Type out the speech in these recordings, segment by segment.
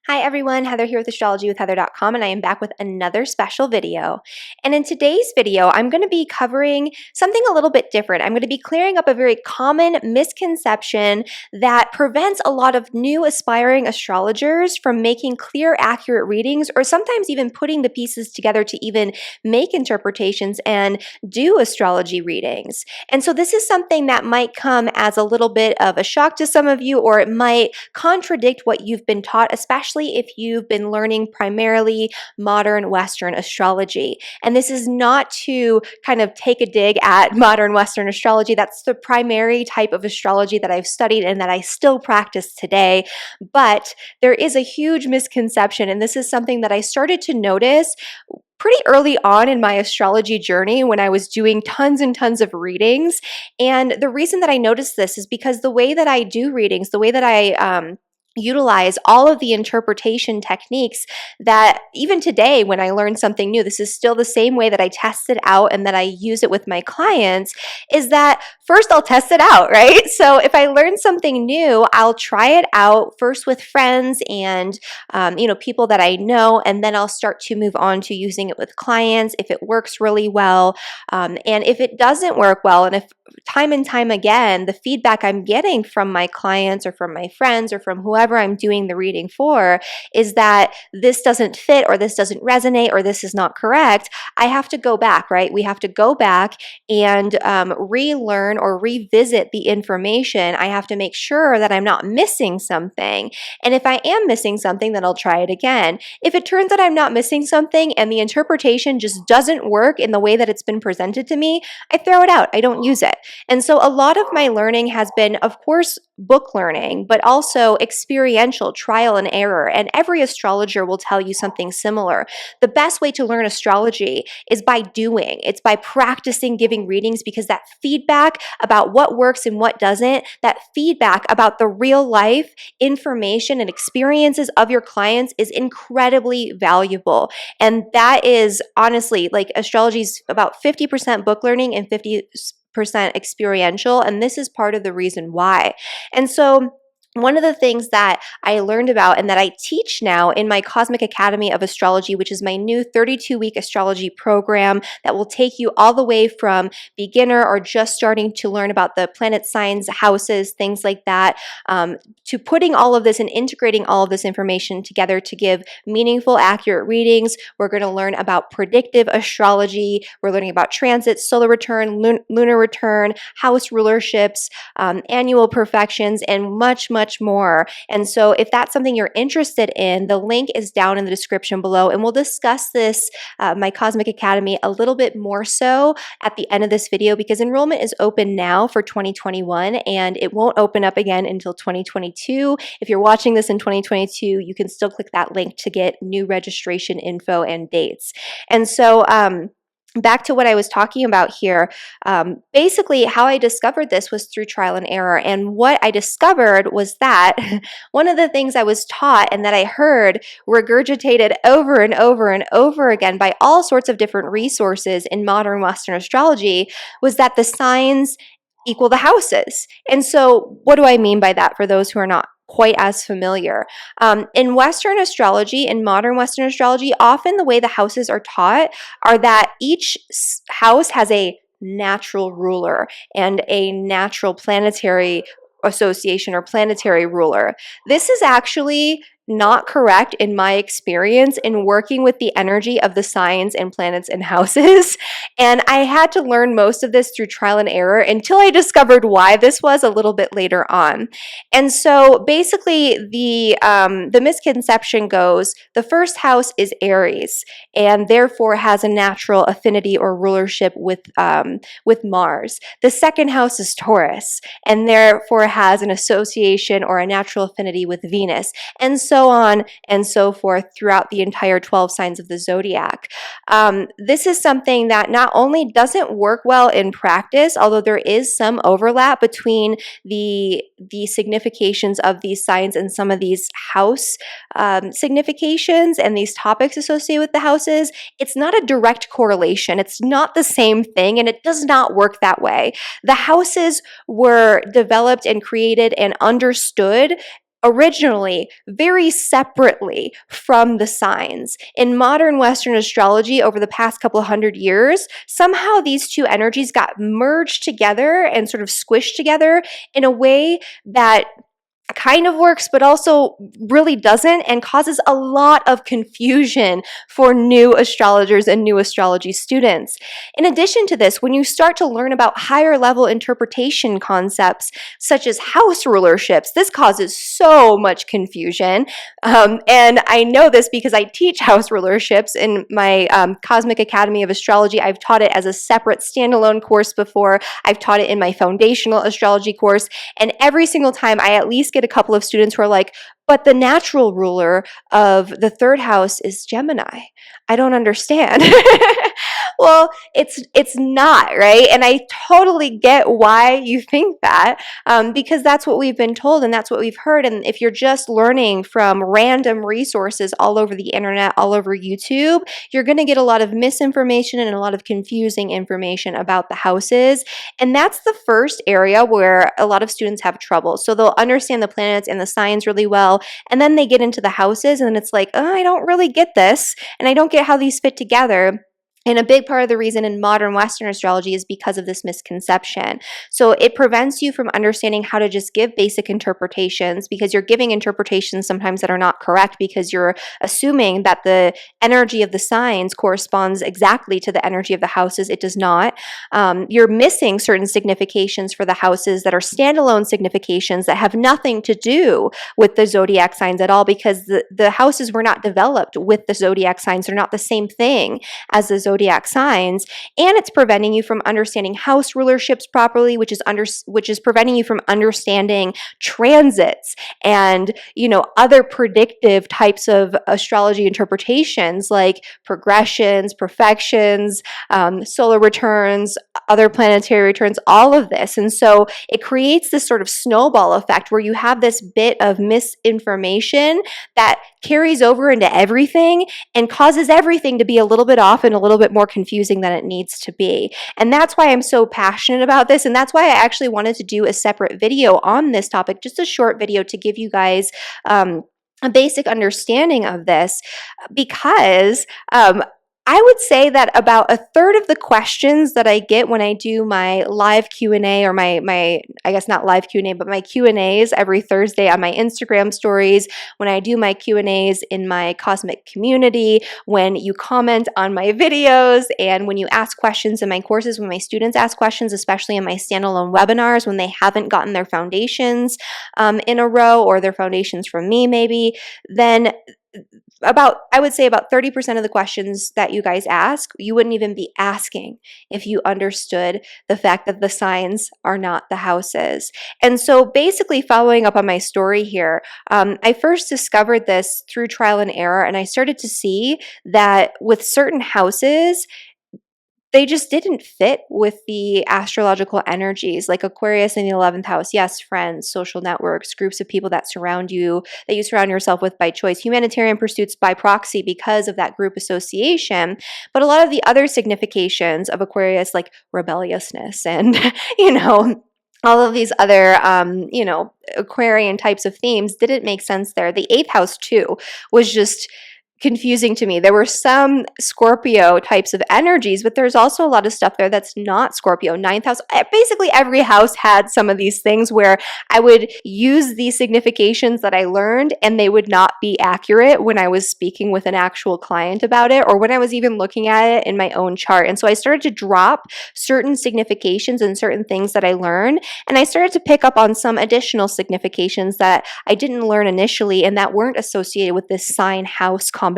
Hi everyone, Heather here with astrologywithheather.com, and I am back with another special video. And in today's video, I'm going to be covering something a little bit different. I'm going to be clearing up a very common misconception that prevents a lot of new aspiring astrologers from making clear, accurate readings, or sometimes even putting the pieces together to even make interpretations and do astrology readings. And so this is something that might come as a little bit of a shock to some of you, or it might contradict what you've been taught, especially if you've been learning primarily modern Western astrology. And this is not to kind of take a dig at modern Western astrology. That's the primary type of astrology that I've studied and that I still practice today. But there is a huge misconception, and this is something that I started to notice pretty early on in my astrology journey when I was doing tons and tons of readings. And the reason that I noticed this is because the way that I do readings, the way that I utilize all of the interpretation techniques that even today when I learn something new, this is still the same way that I test it out and that I use it with my clients, is that first I'll test it out, right? So if I learn something new, I'll try it out first with friends and people that I know, and then I'll start to move on to using it with clients if it works really well. And if it doesn't work well, and if time and time again, the feedback I'm getting from my clients or from my friends or from whoever I'm doing the reading for is that this doesn't fit or this doesn't resonate or this is not correct, I have to go back, right? We have to go back and relearn or revisit the information. I have to make sure that I'm not missing something. And if I am missing something, then I'll try it again. If it turns out I'm not missing something and the interpretation just doesn't work in the way that it's been presented to me, I throw it out. I don't use it. And so a lot of my learning has been, of course, book learning, but also experiential trial and error. And every astrologer will tell you something similar. The best way to learn astrology is by doing. It's by practicing giving readings, because that feedback about what works and what doesn't, that feedback about the real life information and experiences of your clients is incredibly valuable. And that is honestly, like, astrology is about 50% book learning and 50% experiential, and this is part of the reason why. And so one of the things that I learned about and that I teach now in my Cosmic Academy of Astrology, which is my new 32-week astrology program that will take you all the way from beginner or just starting to learn about the planet signs, houses, things like that, to putting all of this and integrating all of this information together to give meaningful, accurate readings. We're going to learn about predictive astrology. We're learning about transits, solar return, lunar return, house rulerships, annual perfections, and much more. And so if that's something you're interested in, the link is down in the description below, and we'll discuss this, my Cosmic Academy, a little bit more so at the end of this video, because enrollment is open now for 2021 and it won't open up again until 2022. If you're watching this in 2022, you can still click that link to get new registration info and dates. And so back to what I was talking about here, basically how I discovered this was through trial and error. And what I discovered was that one of the things I was taught and that I heard regurgitated over and over and over again by all sorts of different resources in modern Western astrology was that the signs equal the houses. And so what do I mean by that for those who are not quite as familiar? In Western astrology, in modern Western astrology, often the way the houses are taught are that each house has a natural ruler and a natural planetary association or planetary ruler. This is actually not correct in my experience in working with the energy of the signs and planets and houses. And I had to learn most of this through trial and error until I discovered why this was a little bit later on. And so basically the misconception goes, the first house is Aries and therefore has a natural affinity or rulership with Mars. The second house is Taurus and therefore has an association or a natural affinity with Venus, and so on and so forth throughout the entire 12 signs of the zodiac. This is something that not only doesn't work well in practice, although there is some overlap between the significations of these signs and some of these house significations and these topics associated with the houses, it's not a direct correlation. It's not the same thing, and it does not work that way. The houses were developed and created and understood originally very separately from the signs. In modern Western astrology, over the past couple of hundred years, somehow these two energies got merged together and sort of squished together in a way that kind of works, but also really doesn't, and causes a lot of confusion for new astrologers and new astrology students. In addition to this, when you start to learn about higher level interpretation concepts such as house rulerships, this causes so much confusion. And I know this because I teach house rulerships in my Cosmic Academy of Astrology. I've taught it as a separate standalone course before. I've taught it in my foundational astrology course. And every single time I at least get a couple of students who are like, but the natural ruler of the third house is Gemini. I don't understand. Well, it's not, right? And I totally get why you think that, because that's what we've been told and that's what we've heard. And if you're just learning from random resources all over the internet, all over YouTube, you're going to get a lot of misinformation and a lot of confusing information about the houses. And that's the first area where a lot of students have trouble. So they'll understand the planets and the signs really well, and then they get into the houses and it's like, oh, I don't really get this, and I don't get how these fit together. And a big part of the reason in modern Western astrology is because of this misconception. So it prevents you from understanding how to just give basic interpretations, because you're giving interpretations sometimes that are not correct because you're assuming that the energy of the signs corresponds exactly to the energy of the houses. It does not. You're missing certain significations for the houses that are standalone significations that have nothing to do with the zodiac signs at all, because the houses were not developed with the zodiac signs. They're not the same thing as the zodiac signs, and it's preventing you from understanding house rulerships properly, which is preventing you from understanding transits and other predictive types of astrology interpretations like progressions, perfections, solar returns, other planetary returns, all of this. And so it creates this sort of snowball effect where you have this bit of misinformation that carries over into everything and causes everything to be a little bit off and a little bit more confusing than it needs to be. And that's why I'm so passionate about this. And that's why I actually wanted to do a separate video on this topic, just a short video to give you guys a basic understanding of this, because I would say that about a third of the questions that I get when I do my live Q&A, or my I guess not live Q&A, but my Q&As every Thursday on my Instagram stories, when I do my Q&As in my Cosmic community, when you comment on my videos, and when you ask questions in my courses, when my students ask questions, especially in my standalone webinars, when they haven't gotten their foundations in a row, or their foundations from me maybe, then I would say about 30% of the questions that you guys ask, you wouldn't even be asking if you understood the fact that the signs are not the houses. And so basically, following up on my story here, I first discovered this through trial and error, and I started to see that with certain houses, they just didn't fit with the astrological energies, like Aquarius in the 11th house. Yes, friends, social networks, groups of people that surround you, that you surround yourself with by choice, humanitarian pursuits by proxy because of that group association. But a lot of the other significations of Aquarius, like rebelliousness and, all of these other, Aquarian types of themes, didn't make sense there. The 8th house, too, was just confusing to me. There were some Scorpio types of energies, but there's also a lot of stuff there that's not Scorpio. 9th house, basically every house had some of these things where I would use these significations that I learned and they would not be accurate when I was speaking with an actual client about it, or when I was even looking at it in my own chart. And so I started to drop certain significations and certain things that I learned, and I started to pick up on some additional significations that I didn't learn initially and that weren't associated with this sign house combination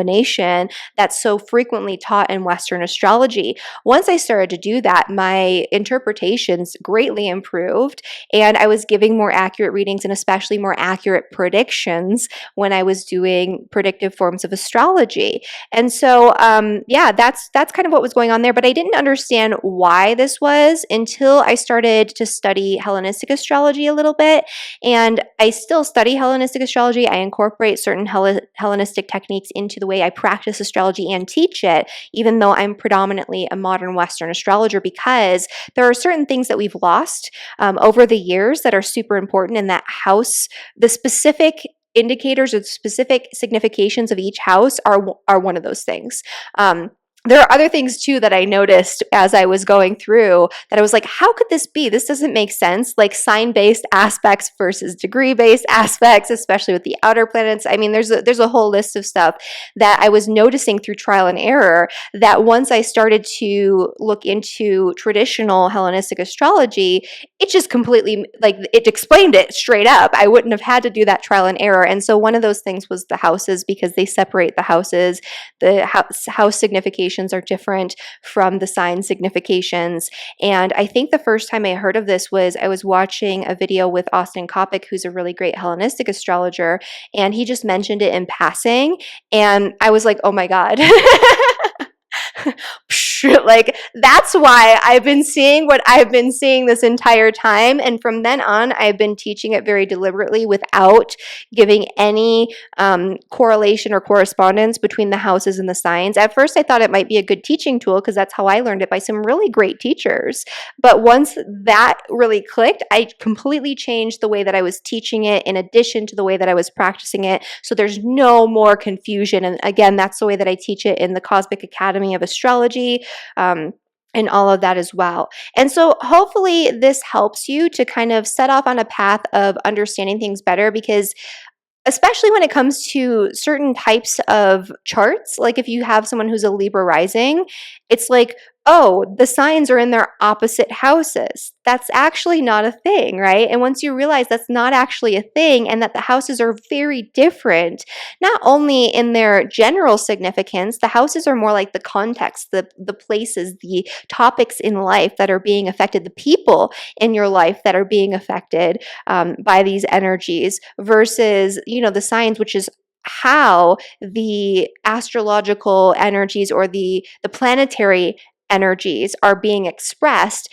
that's so frequently taught in Western astrology. Once I started to do that, my interpretations greatly improved, and I was giving more accurate readings and especially more accurate predictions when I was doing predictive forms of astrology. And so, that's kind of what was going on there, but I didn't understand why this was until I started to study Hellenistic astrology a little bit. And I still study Hellenistic astrology. I incorporate certain Hellenistic techniques into the way I practice astrology and teach it, even though I'm predominantly a modern Western astrologer, because there are certain things that we've lost over the years that are super important in that house, the specific indicators or specific significations of each house are one of those things. There are other things too that I noticed as I was going through that I was like, how could this be? This doesn't make sense. Like sign-based aspects versus degree-based aspects, especially with the outer planets. I mean, there's a whole list of stuff that I was noticing through trial and error that once I started to look into traditional Hellenistic astrology, it just completely, like, it explained it straight up. I wouldn't have had to do that trial and error. And so one of those things was the houses, because they separate the houses. The house significations are different from the sign significations. And I think the first time I heard of this was I was watching a video with Austin Coppock, who's a really great Hellenistic astrologer, and he just mentioned it in passing. And I was like, oh my God. Like, that's why I've been seeing what I've been seeing this entire time. And from then on, I've been teaching it very deliberately without giving any correlation or correspondence between the houses and the signs. At first, I thought it might be a good teaching tool because that's how I learned it, by some really great teachers. But once that really clicked, I completely changed the way that I was teaching it in addition to the way that I was practicing it. So there's no more confusion. And again, that's the way that I teach it in the Cosmic Academy of Astrology. And all of that as well. And so hopefully this helps you to kind of set off on a path of understanding things better, because especially when it comes to certain types of charts, like if you have someone who's a Libra rising, it's like, oh, the signs are in their opposite houses. That's actually not a thing, right? And once you realize that's not actually a thing and that the houses are very different, not only in their general significance, the houses are more like the context, the places, the topics in life that are being affected, the people in your life that are being affected by these energies versus, the signs, which is how the astrological energies or the planetary energies are being expressed.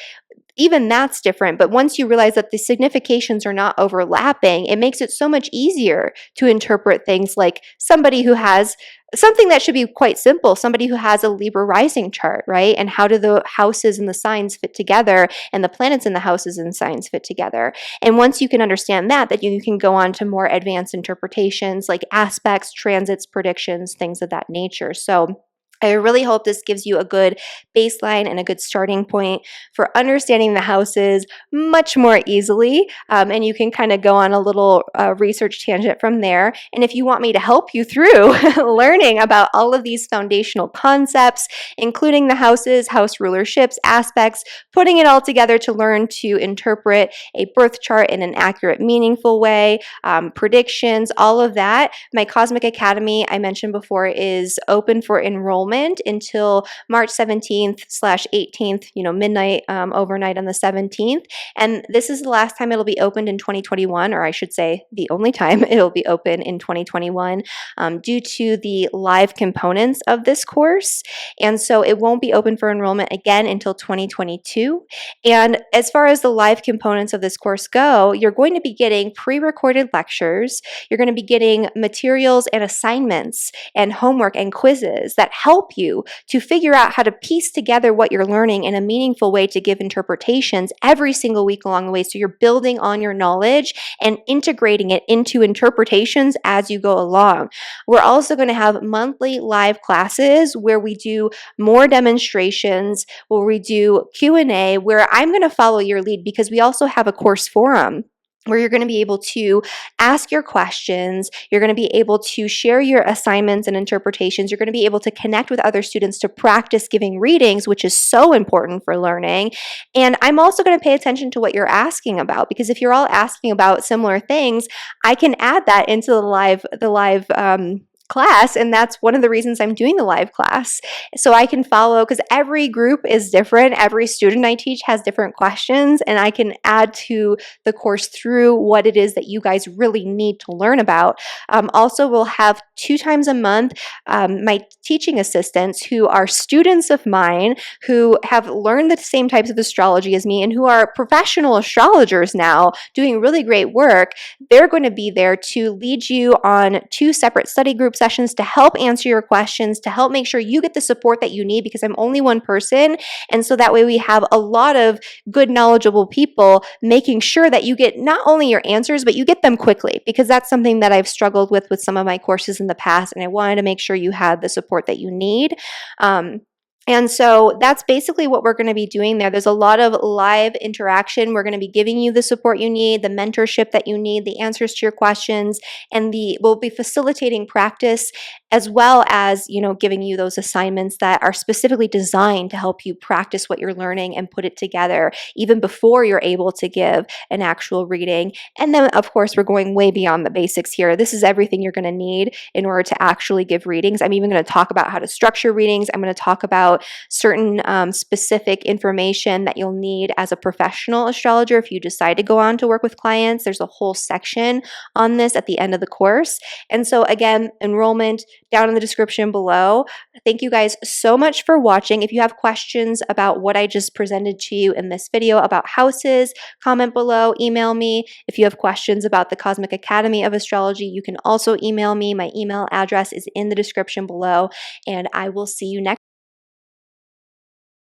Even that's different. But once you realize that the significations are not overlapping, it makes it so much easier to interpret things like somebody who has something that should be quite simple, somebody who has a Libra rising chart, right? And how do the houses and the signs fit together, and the planets in the houses and signs fit together? And once you can understand that you can go on to more advanced interpretations like aspects, transits, predictions, things of that nature. So I really hope this gives you a good baseline and a good starting point for understanding the houses much more easily. And you can kind of go on a little research tangent from there. And if you want me to help you through learning about all of these foundational concepts, including the houses, house rulerships, aspects, putting it all together to learn to interpret a birth chart in an accurate, meaningful way, predictions, all of that, my Cosmic Academy, I mentioned before, is open for enrollment until March 17th/18th, midnight, overnight on the 17th. And this is the last time it'll be opened in 2021, or I should say the only time it'll be open in 2021, due to the live components of this course. And so it won't be open for enrollment again until 2022. And as far as the live components of this course go, you're going to be getting pre-recorded lectures. You're going to be getting materials and assignments and homework and quizzes that help you to figure out how to piece together what you're learning in a meaningful way to give interpretations every single week along the way. So you're building on your knowledge and integrating it into interpretations as you go along. We're also going to have monthly live classes where we do more demonstrations, where we do Q&A, where I'm going to follow your lead, because we also have a course forum where you're going to be able to ask your questions, you're going to be able to share your assignments and interpretations, you're going to be able to connect with other students to practice giving readings, which is so important for learning. And I'm also going to pay attention to what you're asking about, because if you're all asking about similar things, I can add that into the live class, and that's one of the reasons I'm doing the live class. So I can follow, because every group is different, every student I teach has different questions, and I can add to the course through what it is that you guys really need to learn about. Also, we'll have 2 times a month my teaching assistants who are students of mine who have learned the same types of astrology as me and who are professional astrologers now doing really great work. They're going to be there to lead you on 2 separate study groups sessions to help answer your questions, to help make sure you get the support that you need, because I'm only one person. And so that way we have a lot of good, knowledgeable people making sure that you get not only your answers, but you get them quickly, because that's something that I've struggled with some of my courses in the past. And I wanted to make sure you had the support that you need. And so that's basically what we're going to be doing there. There's a lot of live interaction. We're going to be giving you the support you need, the mentorship that you need, the answers to your questions, and we'll be facilitating practice, as well as, giving you those assignments that are specifically designed to help you practice what you're learning and put it together even before you're able to give an actual reading. And then, of course, we're going way beyond the basics here. This is everything you're going to need in order to actually give readings. I'm even going to talk about how to structure readings. I'm going to talk about certain specific information that you'll need as a professional astrologer if you decide to go on to work with clients. There's a whole section on this at the end of the course. And so again, enrollment down in the description below. Thank you guys so much for watching. If you have questions about what I just presented to you in this video about houses, comment below, email me. If you have questions about the Cosmic Academy of Astrology, you can also email me. My email address is in the description below, and I will see you next